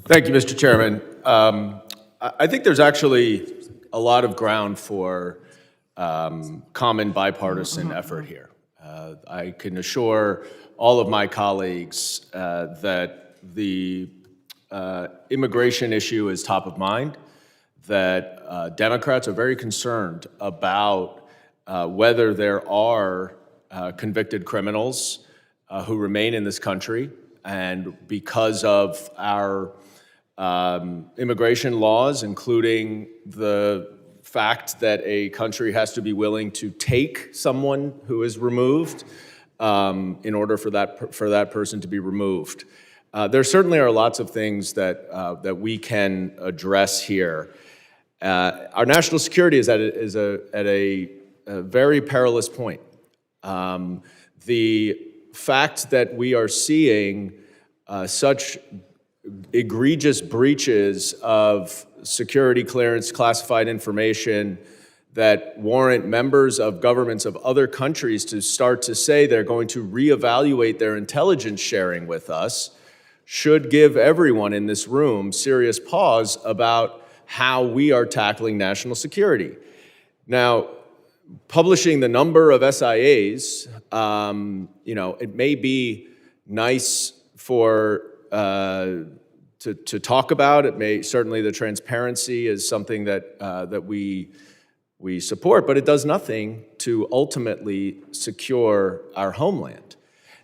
Thank you, Mr. Chairman. I think there's actually a lot of ground for common bipartisan effort here. I can assure all of my colleagues that the immigration issue is top of mind, that Democrats are very concerned about whether there are convicted criminals who remain in this country, and because of our immigration laws, including the fact that a country has to be willing to take someone who is removed in order for that person to be removed. There certainly are lots of things that we can address here. Our national security is at a very perilous point. The fact that we are seeing such egregious breaches of security clearance, classified information that warrant members of governments of other countries to start to say they're going to reevaluate their intelligence sharing with us should give everyone in this room serious pause about how we are tackling national security. Now, publishing the number of SIAs, it may be nice for to talk about. It may certainly, the transparency is something that we support, but it does nothing to ultimately secure our homeland.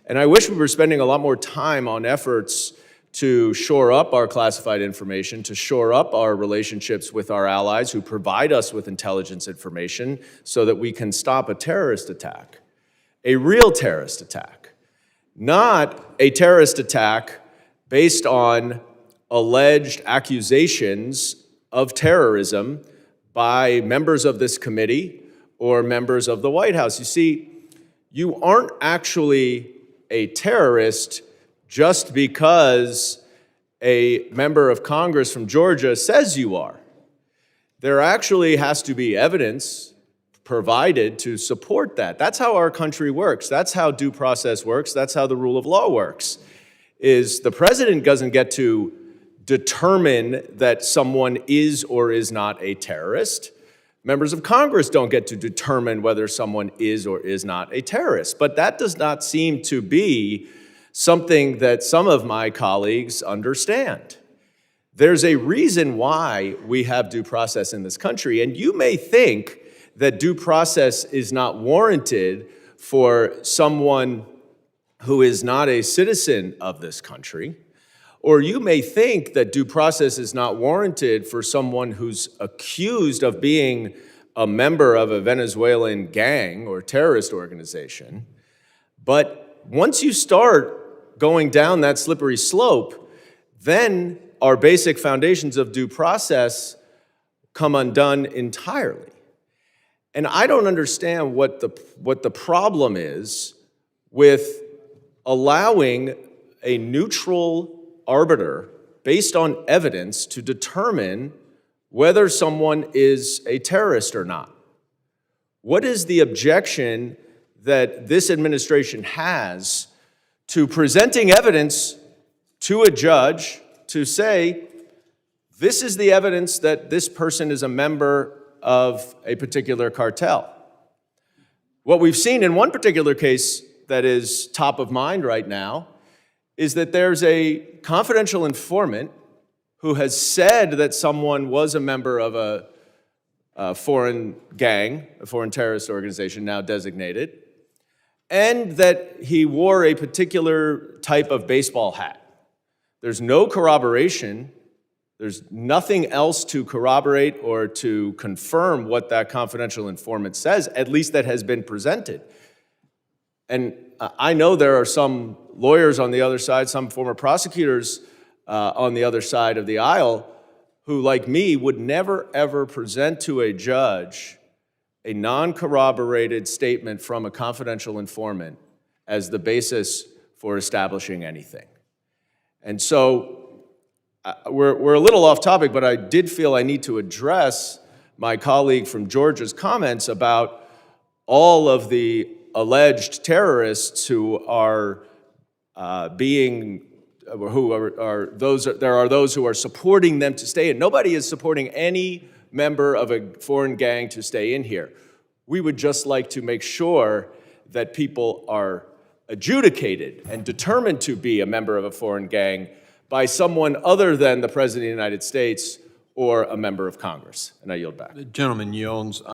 And I wish we were spending a lot more time on efforts to shore up our classified information, to shore up our relationships with our allies who provide us with intelligence information so that we can stop a terrorist attack, a real terrorist attack, not a terrorist attack based on alleged accusations of terrorism by members of this committee or members of the White House. You see, you aren't actually a terrorist just because a member of Congress from Georgia says you are. There actually has to be evidence provided to support that. That's how our country works. That's how due process works. That's how the rule of law works. Is the president doesn't get to determine that someone is or is not a terrorist. Members of Congress don't get to determine whether someone is or is not a terrorist. But that does not seem to be something that some of my colleagues understand. There's a reason why we have due process in this country, and you may think that due process is not warranted for someone who is not a citizen of this country, or you may think that due process is not warranted for someone who's accused of being a member of a Venezuelan gang or terrorist organization. But once you start going down that slippery slope, then our basic foundations of due process come undone entirely. And I don't understand what the problem is with allowing a neutral arbiter based on evidence to determine whether someone is a terrorist or not. What is the objection that this administration has to presenting evidence to a judge to say, this is the evidence that this person is a member of a particular cartel? What we've seen in one particular case that is top of mind right now is that there's a confidential informant who has said that someone was a member of a foreign gang, a foreign terrorist organization now designated, and that he wore a particular type of baseball hat. There's no corroboration. There's nothing else to corroborate or to confirm what that confidential informant says, at least that has been presented. And I know there are some lawyers on the other side, some former prosecutors on the other side of the aisle who, like me, would never, ever present to a judge a non-corroborated statement from a confidential informant as the basis for establishing anything. And so we're a little off topic, but I did feel I need to address my colleague from Georgia's comments about all of the alleged terrorists who are being there are those who are supporting them to stay in. Nobody is supporting any member of a foreign gang to stay in here. We would just like to make sure that people are adjudicated and determined to be a member of a foreign gang by someone other than the President of the United States or a member of Congress. And I yield back. The gentleman yields.